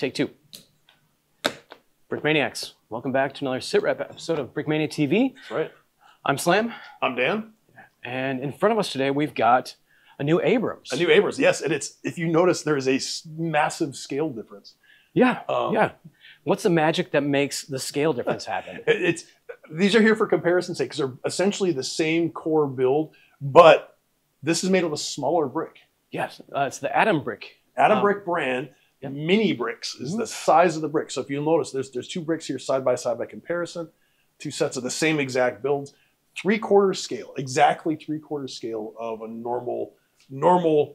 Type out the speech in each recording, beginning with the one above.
Take two. Brickmaniacs, welcome back to another SITREP episode of Brickmania TV. That's right. I'm Slam. I'm Dan. And in front of us today, we've got a new Abrams. A new Abrams, yes. And it's, if you notice, there is a massive scale difference. Yeah, yeah. What's the magic that makes the scale difference happen? These are here for comparison's sake because they're essentially the same core build, but this is made with a smaller brick. Yes, it's the Atom Brick. Atom Brick brand. Yep. Mini bricks is the size of the brick. So if you'll notice, there's two bricks here side by side by comparison, two sets of the same exact builds, 3/4 scale, exactly 3/4 scale of a normal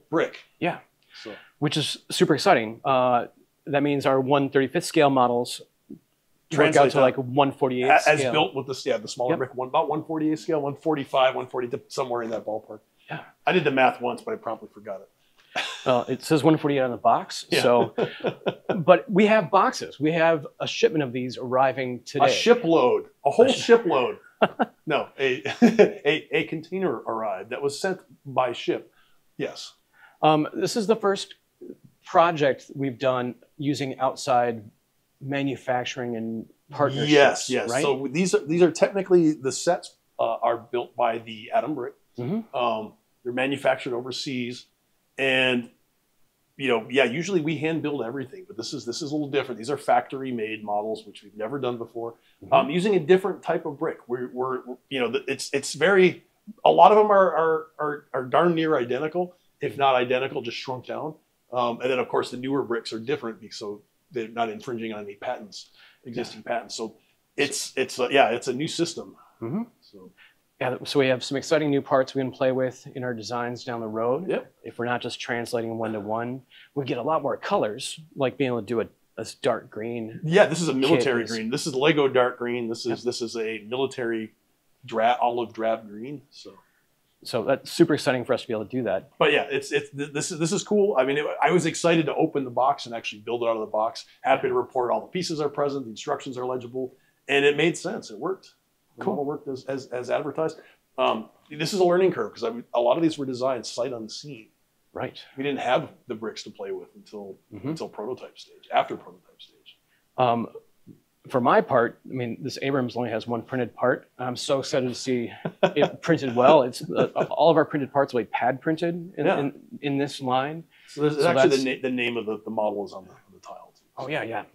brick. Yeah, so. Which is super exciting. That means our 1/35th scale models work out to like 1/48 as scale. built with the smaller brick, about 1/48 scale, 1/45, 1/40, somewhere in that ballpark. Yeah, I did the math once, but I promptly forgot it. It says 1/48 on the box. Yeah. So, but we have boxes. We have a shipment of these arriving today. A shipload, a whole shipload. No, a container arrived that was sent by ship. Yes. This is the first project we've done using outside manufacturing and partnerships. Yes, yes. Right? So these are technically the sets are built by the Atom Brick. Mm-hmm. They're manufactured overseas. And, usually we hand build everything, but this is a little different. These are factory made models, which we've never done before, using a different type of brick. It's very, a lot of them are darn near identical, if not identical, just shrunk down. And then of course the newer bricks are different, so they're not infringing on any patents, existing patents. So it's a new system. Mm-hmm. So. Yeah, so we have some exciting new parts we can play with in our designs down the road. Yep. If we're not just translating one-to-one, we get a lot more colors, like being able to do a dark green. Yeah, this is a military green. This is Lego dark green. This is a military olive drab green. So that's super exciting for us to be able to do that. But yeah, this is cool. I mean, I was excited to open the box and actually build it out of the box. Happy to report all the pieces are present, the instructions are legible, and it made sense. It worked. Cool. Model worked as advertised. This is a learning curve because a lot of these were designed sight unseen. Right. We didn't have the bricks to play with until prototype stage, after prototype stage. For my part, I mean, this Abrams only has one printed part. I'm so excited to see it printed well. It's all of our printed parts will be pad printed in this line. So there's actually the name of the model is on the tile too. Oh yeah.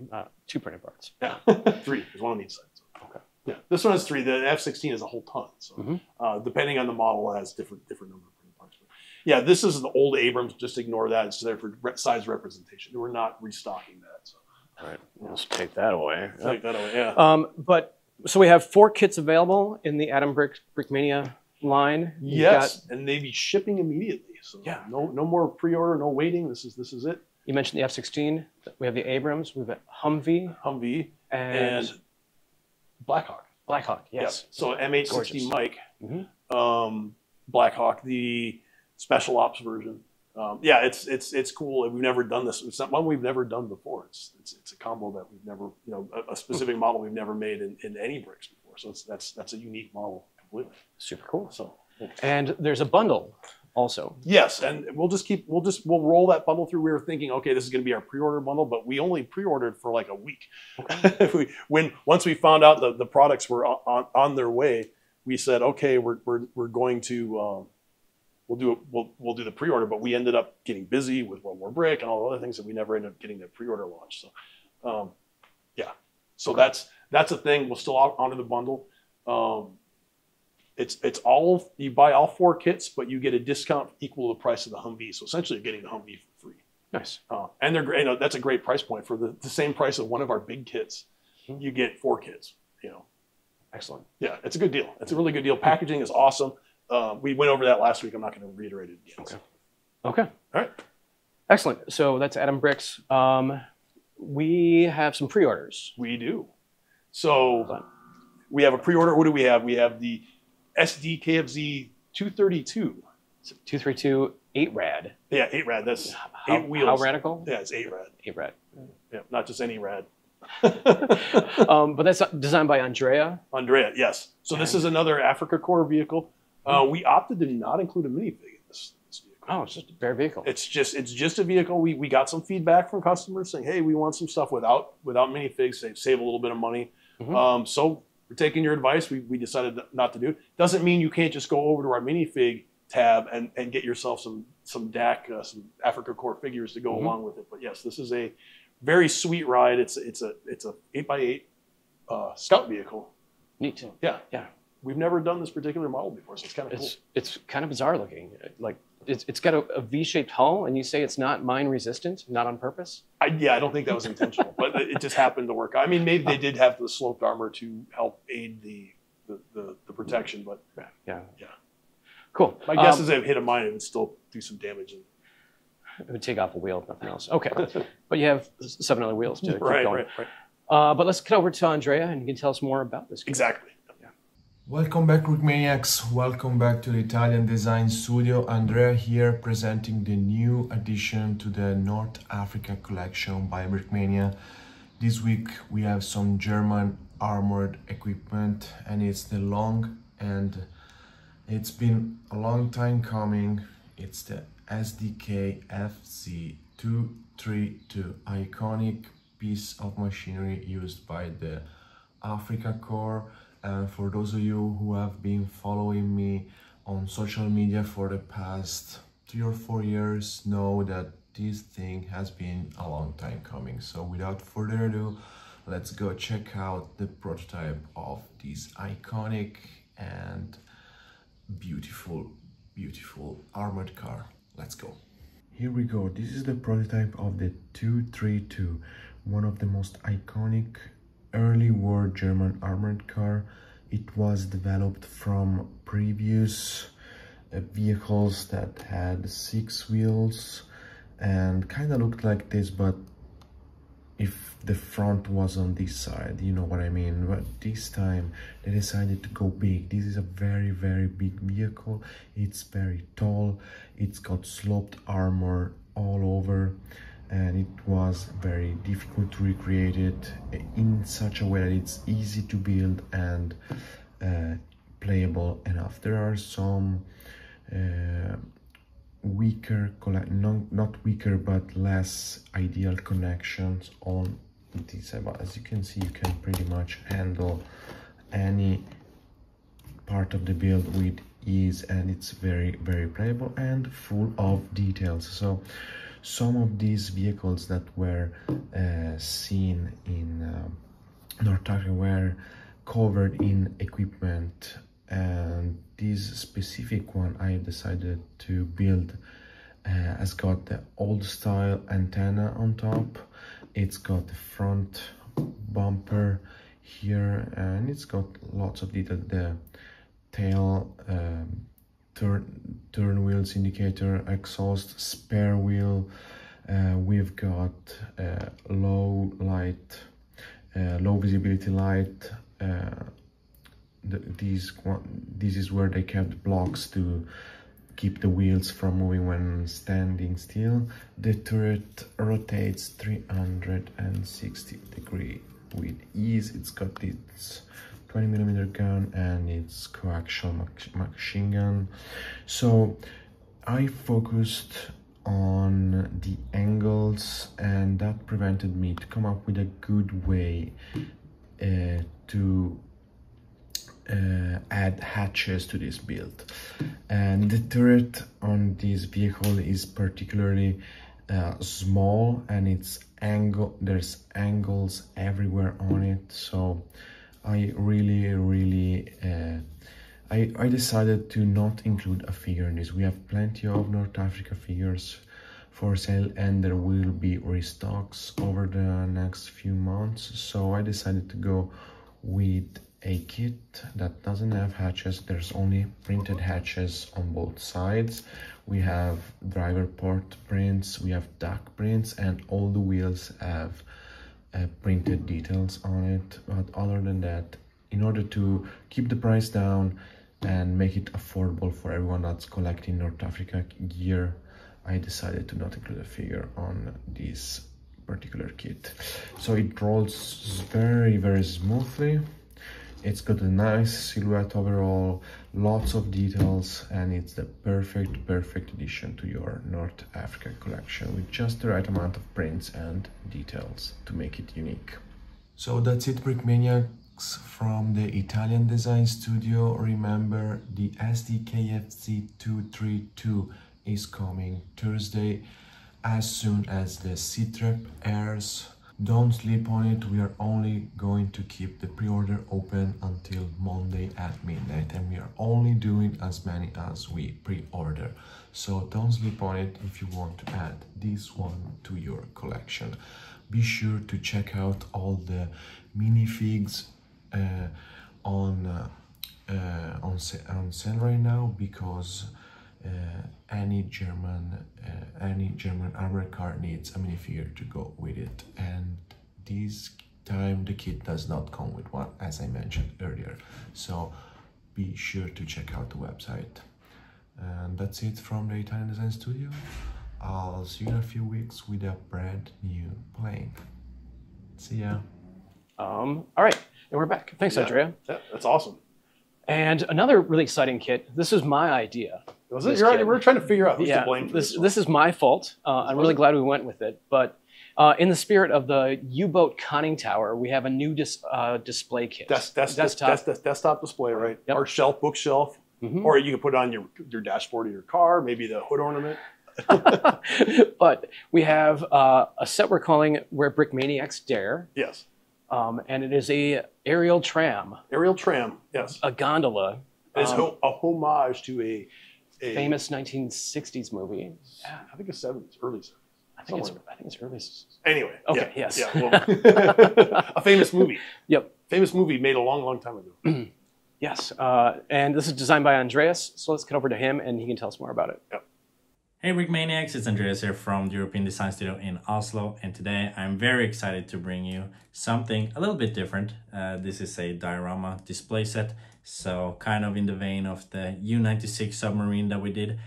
2 printed parts. Yeah, 3. There's one on each side. So. Okay. Yeah, this one has 3. The F-16 is a whole ton. So depending on the model, it has different number of printed parts. But yeah, this is the old Abrams. Just ignore that. It's there for size representation. We're not restocking that. So. All right, let's take that away. Take that away. Yeah. But so we have 4 kits available in the Atom Brickmania line. Yes, and they be shipping immediately. So yeah, no more pre-order, no waiting. This is it. You mentioned the F-16. We have the Abrams. We've got Humvee, and Blackhawk. Blackhawk, yes. Yep. So M860 Mike, Blackhawk, the special ops version. It's cool. We've never done this. It's not one we've never done before. It's a combo that we've never, a specific model we've never made in any bricks before. So that's a unique model completely. Super cool. So, and there's a bundle also. Yes, and we'll roll that bundle through. We were thinking, okay, this is going to be our pre-order bundle, but we only pre-ordered for like a week. Okay. Once we found out the products were on their way, we said, okay, we're going to we'll do the pre-order, but we ended up getting busy with World War Brick and all the other things that we never ended up getting the pre-order launch. So so that's a thing. We'll still honor the bundle. It's all, you buy all 4 kits, but you get a discount equal to the price of the Humvee. So essentially you're getting the Humvee for free. Nice. And they're great. That's a great price point for the same price of one of our big kits. You get 4 kits, Excellent. Yeah, it's a good deal. It's a really good deal. Packaging is awesome. We went over that last week. I'm not going to reiterate it again. Okay. All right. Excellent. So that's Atom Bricks. We have some pre-orders. We do. So we have a pre-order. What do we have? We have the SD KFZ 232. So 232 8-rad. Yeah, 8-rad. That's 8 wheels. How radical? Yeah, it's 8-rad. 8-rad. Yeah, not just any rad. But that's designed by Andrea. Andrea, yes. So this is another Africa Corps vehicle. We opted to not include a minifig in this vehicle. Oh, it's just a bare vehicle. It's just a vehicle. We got some feedback from customers saying, hey, we want some stuff without minifigs, save a little bit of money. Mm-hmm. So we're taking your advice. We decided not to do it. Doesn't mean you can't just go over to our minifig tab and get yourself some DAC, some Africa Core figures to go Mm-hmm. along with it. But yes, this is a very sweet ride. It's a 8x8 scout vehicle. Neat. Yeah. Yeah. We've never done this particular model before, so it's kind of cool. It's kind of bizarre looking. Like it's got a V-shaped hull, and you say it's not mine resistant, not on purpose. I don't think that was intentional, but it just happened to work. I mean, maybe they did have the sloped armor to help aid the protection, but Yeah. Yeah. Cool. My guess is if it hit a mine, it would still do some damage. It would take off a wheel, if nothing else. Okay. But you have 7 other wheels to keep Right. going. But let's cut over to Andrea, and you can tell us more about this. Exactly. Welcome back, Brickmaniacs. Welcome back to the Italian Design Studio. Andrea here, presenting the new addition to the North Africa collection by Brickmania. This week we have some German armored equipment, and it's the long, and it's been a long time coming. It's the SDK FC232, iconic piece of machinery used by the Africa Core. And for those of you who have been following me on social media for the past 3 or 4 years know that this thing has been a long time coming. So without further ado, let's go check out the prototype of this iconic and beautiful armored car. Let's go. Here we go. This is the prototype of the 232, one of the most iconic early war German armored car. It was developed from previous vehicles that had 6 wheels and kind of looked like this, but if the front was on this side, you know what I mean. But this time they decided to go big. This is a very big vehicle. It's very tall, it's got sloped armor all over, and it was very difficult to recreate it in such a way that it's easy to build and playable enough. There are some not weaker but less ideal connections on this, but as you can see, you can pretty much handle any part of the build with ease, and it's very playable and full of details. So some of these vehicles that were seen in North Africa were covered in equipment, and this specific one I decided to build has got the old style antenna on top. It's got the front bumper here, and it's got lots of detail. The tail, turn wheels indicator, exhaust, spare wheel. We've got low visibility light. This is where they kept blocks to keep the wheels from moving when standing still. The turret rotates 360 degrees with ease. It's got its 20mm gun and its coaxial machine gun. So I focused on the angles, and that prevented me to come up with a good way to add hatches to this build. And the turret on this vehicle is particularly small, and there's angles everywhere on it. So I I decided to not include a figure in this. We have plenty of North Africa figures for sale, and there will be restocks over the next few months. So I decided to go with a kit that doesn't have hatches. There's only printed hatches on both sides. We have driver port prints, we have DAC prints, and all the wheels have printed details on it. But other than that, in order to keep the price down and make it affordable for everyone that's collecting North Africa gear, I decided to not include a figure on this particular kit. So it rolls very, very smoothly. It's got a nice silhouette overall, lots of details, and it's the perfect addition to your North Africa collection with just the right amount of prints and details to make it unique. So that's it, Brickmaniacs, from the Italian design studio. Remember, the SDKFZ 232 is coming Thursday as soon as the C-Trep airs. Don't sleep on it. We are only going to keep the pre-order open until Monday at midnight, and we are only doing as many as we pre-order. So don't sleep on it if you want to add this one to your collection. Be sure to check out all the minifigs on sale right now, because any German armor car needs a minifigure to go with it, and this time the kit does not come with one, as I mentioned earlier. So be sure to check out the website. And that's it from the Italian Design Studio. I'll see you in a few weeks with a brand new plane. See ya. All right, and we're back. Thanks, Andrea. Yeah, that's awesome. And another really exciting kit. This is my idea. Was it? We're trying to figure out who's to blame for this is my fault. I'm really glad we went with it. But in the spirit of the U-boat conning tower, we have a new display kit. Desktop display, right? Yep. Or shelf, bookshelf. Or you can put it on your dashboard of your car, maybe the hood ornament. But we have a set we're calling Where Brickmaniacs Dare. Yes. And it is a aerial tram. Aerial tram, yes. A gondola. It's a homage to a famous 1960s movie. Yeah, I think it's 70s, early 70s. I think it's early. Anyway. Okay, yes. Yeah, well, a famous movie. Yep. Famous movie made a long time ago. Yes. And this is designed by Andreas. So let's get over to him and he can tell us more about it. Yep. Hey Brickmaniacs, it's Andreas here from the European Design Studio in Oslo, and today I'm very excited to bring you something a little bit different. This is a diorama display set, so kind of in the vein of the U-96 submarine that we did,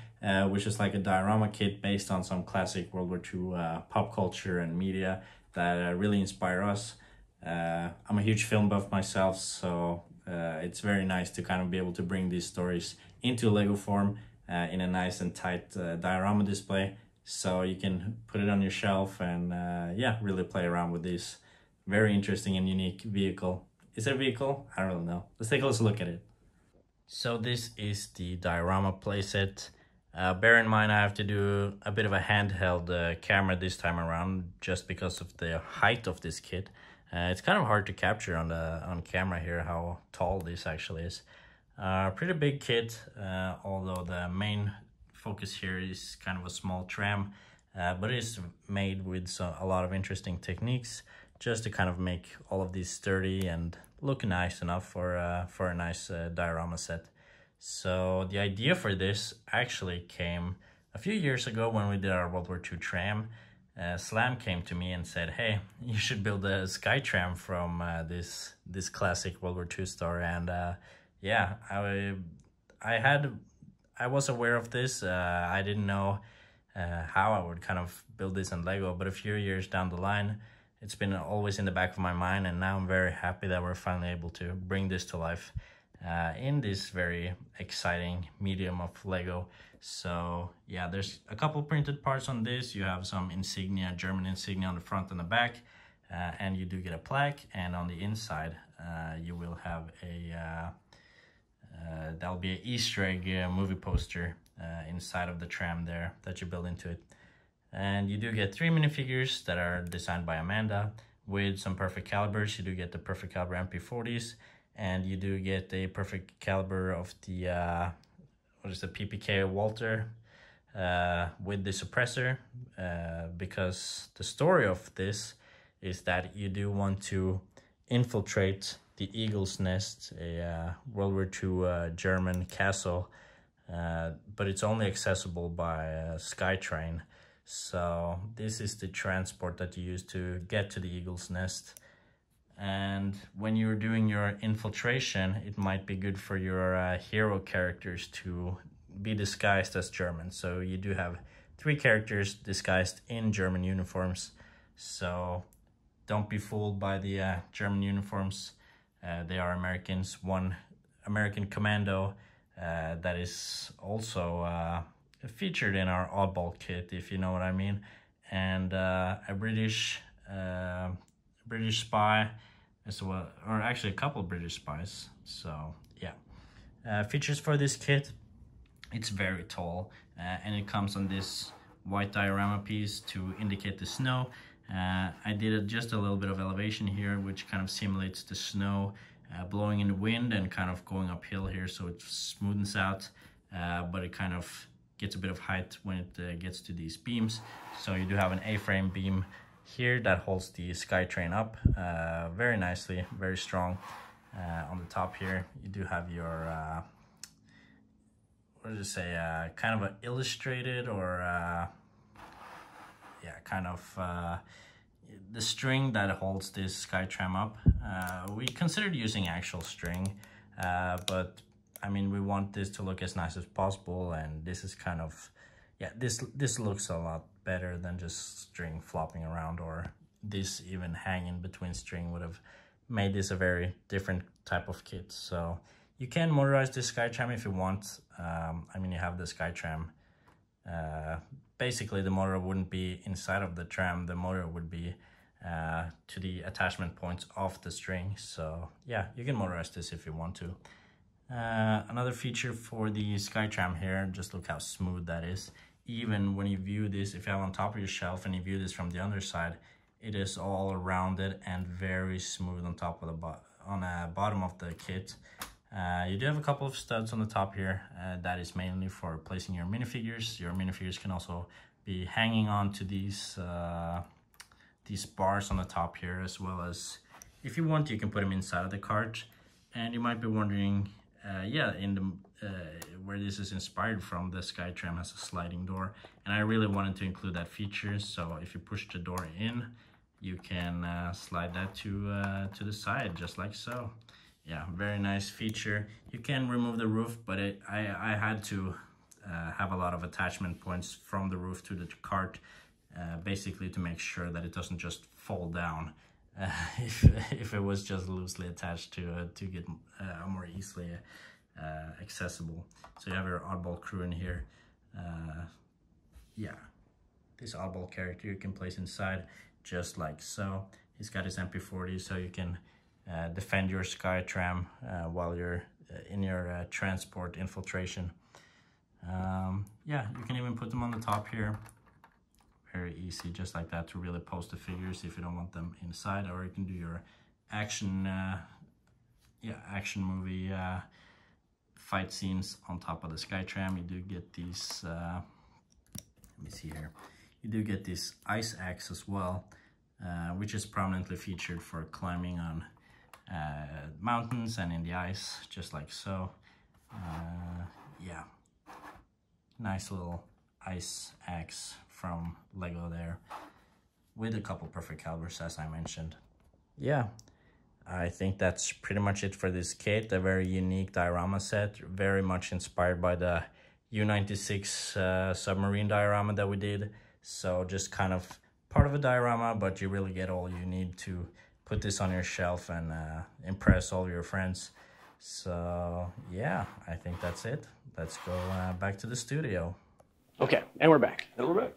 which is like a diorama kit based on some classic World War II pop culture and media that really inspire us. I'm a huge film buff myself, so it's very nice to kind of be able to bring these stories into Lego form. In a nice and tight diorama display, so you can put it on your shelf and yeah, really play around with this very interesting and unique vehicle. Is it a vehicle? I don't really know. Let's take a closer look at it. So this is the diorama playset. Bear in mind I have to do a bit of a handheld camera this time around, just because of the height of this kit. It's kind of hard to capture on camera here how tall this actually is. Pretty big kit, although the main focus here is kind of a small tram, but it is made with a lot of interesting techniques just to kind of make all of these sturdy and look nice enough for a nice diorama set. So the idea for this actually came a few years ago when we did our World War II tram. Slam came to me and said, hey, you should build a sky tram from this classic World War II story, and yeah, I was aware of this. I didn't know how I would kind of build this in Lego, but a few years down the line, it's been always in the back of my mind, and now I'm very happy that we're finally able to bring this to life in this very exciting medium of Lego. So yeah, there's a couple printed parts on this. You have some insignia, German insignia on the front and the back, and you do get a plaque, and on the inside you will have a that'll be an Easter egg movie poster inside of the tram there that you build into it. And you do get 3 minifigures that are designed by Amanda with some perfect calibers. You do get the perfect caliber MP40s, and you do get a perfect caliber of the PPK Walter with the suppressor, because the story of this is that you do want to infiltrate the Eagle's Nest, a World War II German castle, but it's only accessible by a SkyTrain. So this is the transport that you use to get to the Eagle's Nest. And when you're doing your infiltration, it might be good for your hero characters to be disguised as German. So you do have 3 characters disguised in German uniforms. So don't be fooled by the German uniforms. They are Americans. One American Commando that is also featured in our oddball kit, if you know what I mean, and a British spy as well, or actually a couple British spies. So yeah, features for this kit: it's very tall, and it comes on this white diorama piece to indicate the snow. I did just a little bit of elevation here, which kind of simulates the snow blowing in the wind and kind of going uphill here, so it smoothens out, but it kind of gets a bit of height when it gets to these beams. So you do have an A-frame beam here that holds the SkyTrain up very nicely, very strong. On the top here, you do have your, what did it say, kind of an illustrated or, yeah, kind of the string that holds this SkyTram up. We considered using actual string, but I mean, we want this to look as nice as possible, and this is kind of, yeah, this looks a lot better than just string flopping around, or this even hanging between string would have made this a very different type of kit. So you can motorize this SkyTram if you want. I mean, you have the SkyTram. Basically, the motor wouldn't be inside of the tram. The motor would be to the attachment points of the string. So yeah, you can motorize this if you want to. Another feature for the SkyTram here, just look how smooth that is. Even when you view this, if you have on top of your shelf and you view this from the underside, it is all rounded and very smooth on top of the bottom of the kit. You do have a couple of studs on the top here. That is mainly for placing your minifigures. Your minifigures can also be hanging on to these bars on the top here, as well as, if you want, you can put them inside of the cart. And you might be wondering, yeah, in the where this is inspired from, the SkyTram has a sliding door, and I really wanted to include that feature. So if you push the door in, you can slide that to the side, just like so. Yeah, very nice feature. You can remove the roof, but I had to have a lot of attachment points from the roof to the cart, basically to make sure that it doesn't just fall down if it was just loosely attached to get more easily accessible. So you have your oddball crew in here. Yeah, this oddball character you can place inside, just like so. He's got his MP40, so you can defend your SkyTram while you're in your transport infiltration. Yeah, you can even put them on the top here. Very easy, just like that, to really post the figures if you don't want them inside. Or you can do your action, action movie fight scenes on top of the SkyTram. You do get these, let me see here. You do get this ice axe as well, which is prominently featured for climbing on mountains and in the ice, just like so. Yeah, nice little ice axe from Lego there, with a couple perfect calibers, as I mentioned. Yeah, I think that's pretty much it for this kit. A very unique diorama set, very much inspired by the U-96 submarine diorama that we did. So just kind of part of a diorama, but you really get all you need to put this on your shelf and impress all your friends. So yeah, I think that's it. Let's go back to the studio. Okay, and we're back. And we're back.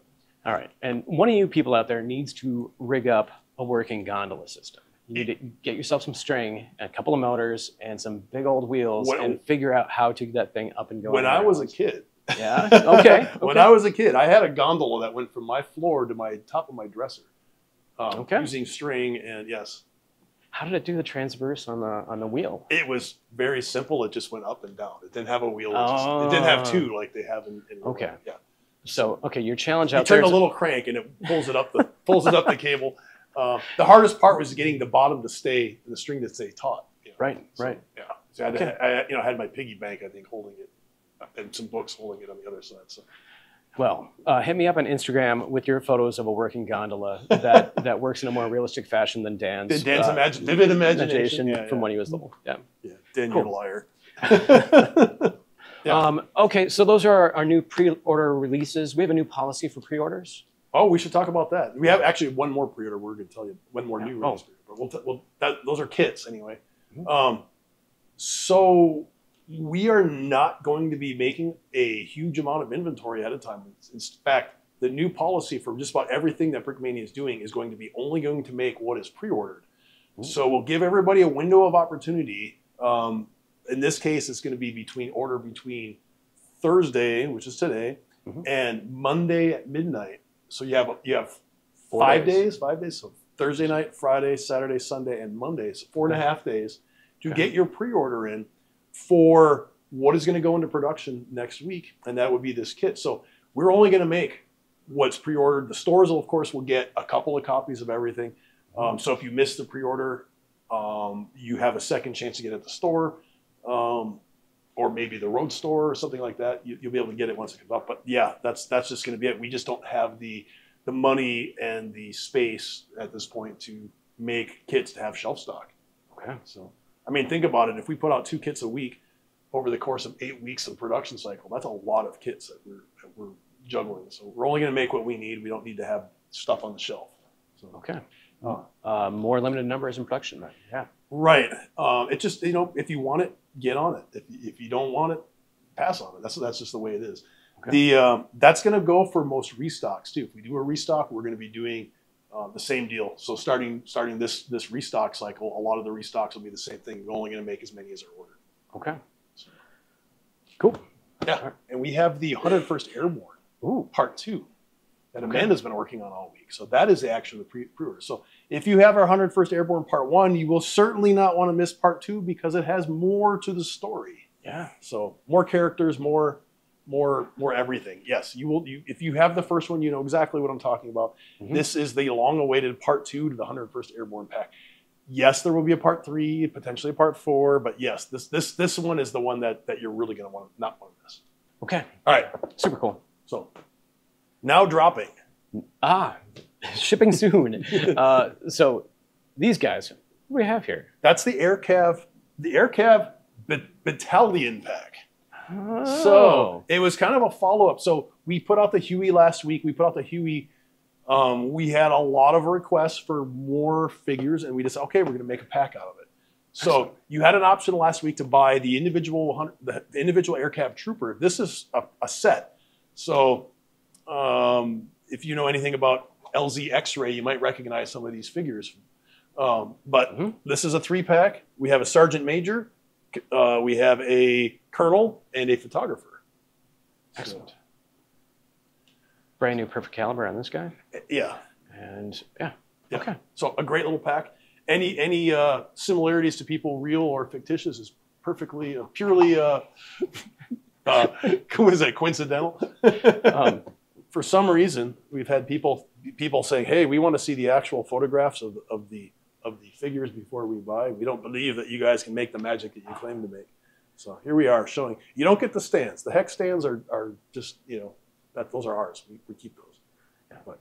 All right, and one of you people out there needs to rig up a working gondola system. You need to get yourself some string, a couple of motors, and some big old wheels, and figure out how to get that thing up and going. When I was a kid. Yeah, okay. When I was a kid, I had a gondola that went from my floor to my top of my dresser. Using string, and yes. How did it do the transverse on the wheel? It was very simple. It just went up and down. It didn't have a wheel. It didn't have two like they have in okay. Yeah. So okay, your challenge out there. there. You turn a little crank and it pulls it up the cable. The hardest part was getting the bottom to stay, the string to stay taut. You know? Right. Yeah. So I had my piggy bank, I think, holding it, and some books holding it on the other side. So. Well, hit me up on Instagram with your photos of a working gondola that works in a more realistic fashion than Dan's. Vivid imagination from when he was little. Yeah. Yeah. Dan, you're a liar. Yeah. Okay, so those are our new pre-order releases. We have a new policy for pre-orders. Oh, we should talk about that. We have actually one more pre-order. We're going to tell you one more new release. But those are kits anyway. So we are not going to be making a huge amount of inventory at a time. In fact, the new policy for just about everything that Brickmania is doing is going to be only going to make what is pre-ordered. So we'll give everybody a window of opportunity. In this case, it's going to be between Thursday, which is today, and Monday at midnight. So you have 5 days. 5 days. So Thursday night, Friday, Saturday, Sunday, and Monday. So 4.5 days to get your pre-order in for what is going to go into production next week, and that would be this kit. So we're only going to make what's pre-ordered. The stores, of course, will get a couple of copies of everything. So if you miss the pre-order, you have a second chance to get it at the store, or maybe the road store or something like that. You'll be able to get it once it comes up. But yeah, that's just going to be it. We just don't have the money and the space at this point to make kits to have shelf stock. Okay. So, I mean, think about it. If we put out 2 kits a week over the course of 8 weeks of production cycle, that's a lot of kits that we're juggling. So we're only going to make what we need. We don't need to have stuff on the shelf. So. Okay. More limited numbers in production, then. Yeah. Right. It just, if you want it, get on it. If you don't want it, pass on it. That's just the way it is. Okay. That's going to go for most restocks too. If we do a restock, we're going to be doing the same deal. So starting this restock cycle, a lot of the restocks will be the same thing. We're only going to make as many as are ordered. Okay. Cool. Yeah. Right. And we have the 101st Airborne Part 2 that Amanda's been working on all week. So that is actually the pre-order. So if you have our 101st Airborne Part 1, you will certainly not want to miss Part 2 because it has more to the story. Yeah. So more characters, more everything. Yes, you will. If you have the first one, you know exactly what I'm talking about. This is the long-awaited Part 2 to the 101st Airborne pack. Yes, there will be a Part 3, potentially a Part 4, but yes, this one is the one that you're really going to not want to miss. Okay. All right. Super cool. So now dropping. Shipping soon. So these guys, what do we have here? That's the AirCav Battalion pack. So it was kind of a follow-up. So we put out the Huey last week. We had a lot of requests for more figures, and we just said, okay, we're going to make a pack out of it. So you had an option last week to buy the individual AirCav Trooper. This is a set. So if you know anything about LZ X-Ray, you might recognize some of these figures. But this is a 3-pack. We have a Sergeant Major. We have a Colonel and a Photographer. Excellent. Brand new perfect caliber on this guy. Yeah. And yeah. Okay. So a great little pack. Any similarities to people, real or fictitious, is perfectly purely coincidental. For some reason, we've had people saying, "Hey, we want to see the actual photographs of the figures before we buy. We don't believe that you guys can make the magic that you claim to make." So here we are showing. You don't get the stands. The hex stands are just, those are ours. We keep those. Yeah, but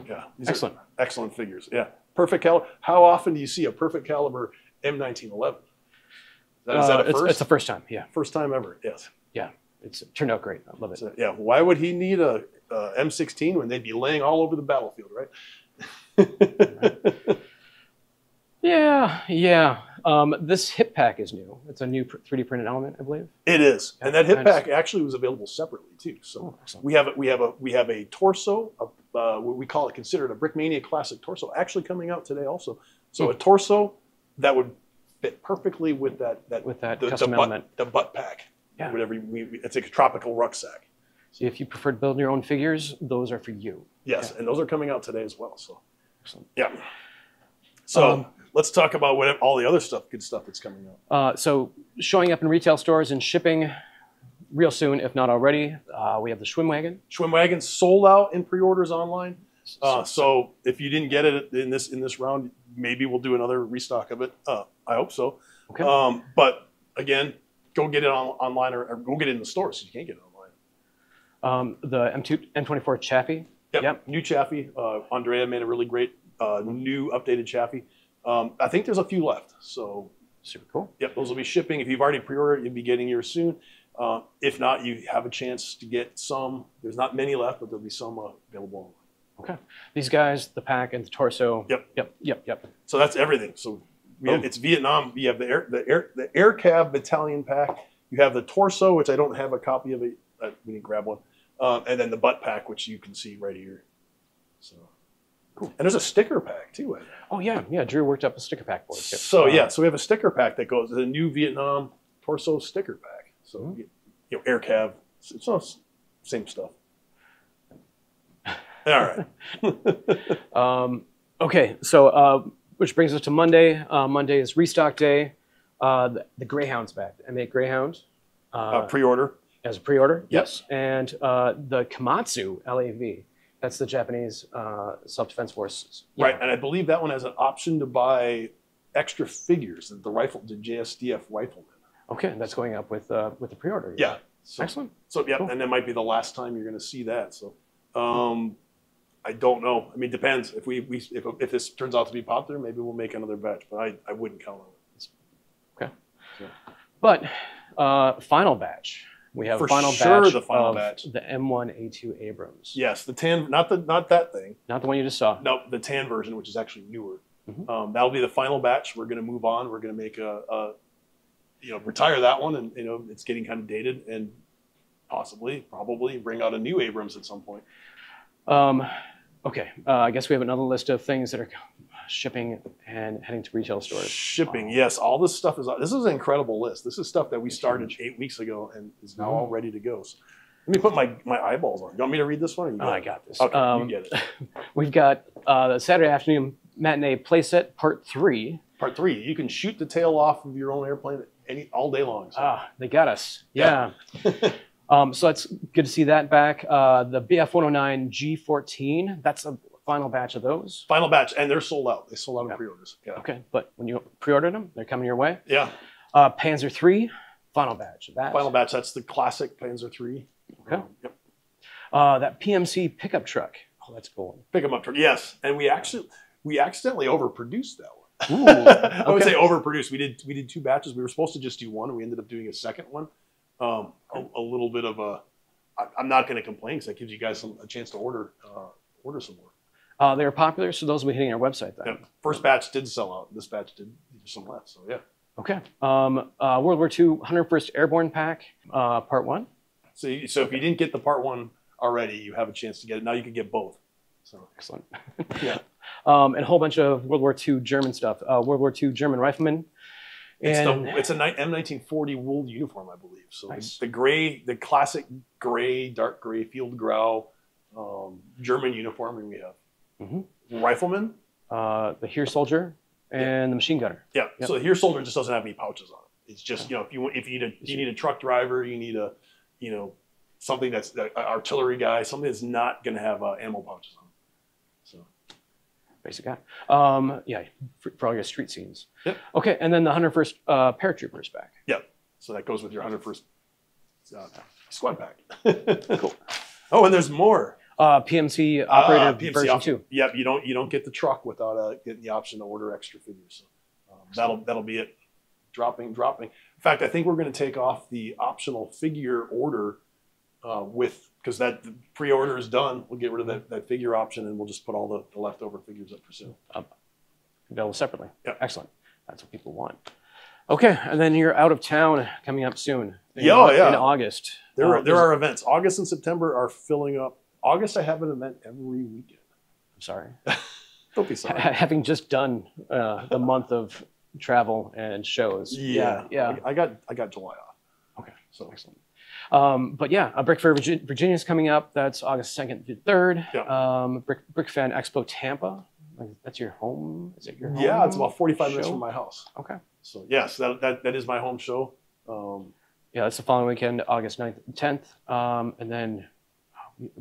yeah, these excellent. are excellent figures. Yeah, perfect caliber. How often do you see a perfect caliber M1911? Is that a first? It's the first time. Yeah, first time ever. Yes. Yeah, it turned out great. I love it. So, yeah. Why would he need a M16 when they'd be laying all over the battlefield, right? Yeah. This hip pack is new. It's a new 3D printed element, I believe. It is, and that hip pack actually was available separately too. So we have a torso, what we call it, considered a Brickmania Classic torso, actually coming out today also. So a torso that would fit perfectly with that custom element, the butt pack. Yeah, whatever. It's like a tropical rucksack. So if you prefer to build your own figures, those are for you. Yes, and those are coming out today as well. So excellent. Yeah. So let's talk about all the other good stuff that's coming out. So showing up in retail stores and shipping real soon, if not already. We have the Schwimmwagen. Schwimmwagen sold out in pre-orders online. So if you didn't get it in this round, maybe we'll do another restock of it. I hope so. Okay. But again, go get it online or go get it in the stores if you can't get it online. The M24 Chaffee. Yep. New Chaffee. Andrea made a really great new updated Chaffee. I think there's a few left. So super cool. Yep, those will be shipping. If you've already pre-ordered, you'll be getting yours soon. If not, you have a chance to get some. There's not many left, but there'll be some available online. Okay. These guys, the pack and the torso. Yep. Yep. So that's everything. So It's Vietnam. You have the air cab battalion pack. You have the torso, which I don't have a copy of it. We didn't grab one. And then the butt pack, which you can see right here. So cool. And there's a sticker pack too. Oh yeah. Drew worked up a sticker pack for us. So so we have a sticker pack that goes the new Vietnam torso sticker pack. So air cab. It's all same stuff. All right. Okay, so which brings us to Monday. Monday is restock day. The Greyhound's back. The M8 Greyhound. Pre-order. As a pre-order? Yes. And the Komatsu LAV. That's the Japanese self-defense forces. Yeah. Right, and I believe that one has an option to buy extra figures, the JSDF rifleman. Okay, that's going up with the pre-order. Yeah. So, excellent. So yeah, cool. And that might be the last time you're going to see that. So I don't know. I mean, it depends. If this turns out to be popular, maybe we'll make another batch, but I wouldn't count on it. Okay. So. But final batch. We have for a final sure batch the final of batch. the M1A2 Abrams. Yes, the tan, not that thing. Not the one you just saw. No, the tan version, which is actually newer. That'll be the final batch. We're going to move on. We're going to make retire that one, and it's getting kind of dated, and probably bring out a new Abrams at some point. Okay, I guess we have another list of things that are shipping and heading to retail stores. Shipping, yes. All this stuff this is an incredible list. This is stuff that we started 8 weeks ago and is now all ready to go. So let me put my eyeballs on. You want me to read this one? I got this. Okay, you get it. We've got the Saturday afternoon matinee playset part 3. Part 3. You can shoot the tail off of your own airplane all day long. So. They got us. Yeah. So that's good to see that back. The BF-109 G14, that's a final batch of those. Final batch, and they're sold out. They sold out in pre-orders. Yeah. Okay, but when you pre-ordered them, they're coming your way. Yeah. Panzer III, final batch of that. Final batch, that's the classic Panzer III. Okay. Yep. That PMC pickup truck. Oh, that's cool. Pickup truck, yes. And we accidentally overproduced that one. Ooh, okay. I would say overproduced. We did 2 batches. We were supposed to just do one, and we ended up doing a second one. A little bit of I'm not going to complain because that gives you guys a chance to order some more. They were popular, so those will be hitting our website then. Yeah. First batch did sell out. This batch did some left. So yeah. Okay. World War II 101st Airborne Pack, Part 1. So if you didn't get the Part 1 already, you have a chance to get it. Now you can get both. So excellent. Yeah. And a whole bunch of World War II German stuff. World War II German Rifleman. It's an M1940 wool uniform, I believe. So nice. The classic gray, dark gray field growl German uniform we have. Rifleman, the Heer Soldier, and the machine gunner. Yeah. Yep. So the Heer Soldier just doesn't have any pouches on it. It's just if you need a truck driver, you need a something that's an artillery guy, something that's not going to have ammo pouches on it. So. Basic guy. For all your street scenes. Yep. Okay, and then the 101st Paratroopers back. Yep. So that goes with your 101st squad pack. Cool. Oh, and there's more. PMC operator version 2. Yep. You don't get the truck without getting the option to order extra figures. So that'll be it. Dropping. In fact, I think we're going to take off the optional figure order because that pre-order is done. We'll get rid of that figure option, and we'll just put all the leftover figures up for sale. Available separately. Yep. Excellent. That's what people want. Okay, and then you're out of town coming up soon. In August. There are events. August and September are filling up. August, I have an event every weekend. I'm sorry. Don't be sorry. Having just done the month of travel and shows. Yeah. I got July off. Okay, so excellent. But yeah, Brick Fair Virginia is coming up. That's August 2nd to 3rd. Yeah. Brick Fan Expo Tampa. That's your home? Is it your home? Yeah, it's about 45 minutes from my house. Okay. So yes, that is my home show. Yeah, that's the following weekend, August 9th and 10th. And then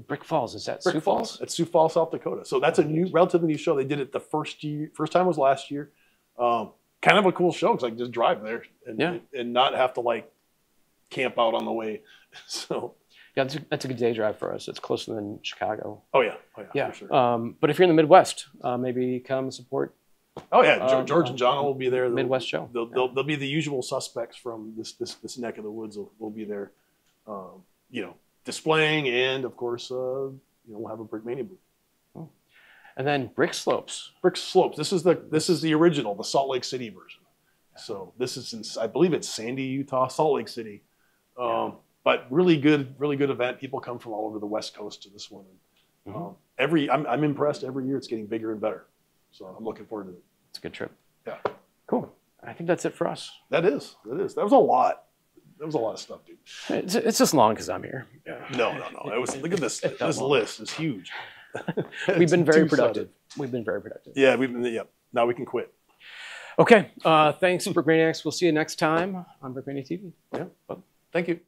Brick Falls, is that Sioux Falls? It's Sioux Falls, South Dakota. So that's a relatively new show. They did it the first time was last year. Kind of a cool show because I can just drive there and not have to camp out on the way. So yeah, that's a good day drive for us. It's closer than Chicago. Oh yeah, for sure. But if you're in the Midwest, maybe come support. Oh yeah, George and John will be there. Midwest show. They'll be the usual suspects from this neck of the woods. Will be there, displaying, and of course, we'll have a Brickmania booth. And then Brick Slopes. Brick Slopes. This is the original, the Salt Lake City version. So this is in, I believe it's Sandy, Utah, Salt Lake City. But really good event. People come from all over the West Coast to this one. I'm impressed. Every year it's getting bigger and better. So I'm looking forward to it. It's a good trip. Yeah. Cool. I think that's it for us. That is. That was a lot. That was a lot of stuff, dude. It's just long because I'm here. Yeah. No. It was. Look at this. This list is huge. We've been very productive. We've been very productive. Yeah. Now we can quit. Okay. Thanks, Brickmaniacs. We'll see you next time on Brickmania TV. Yeah. Well, thank you.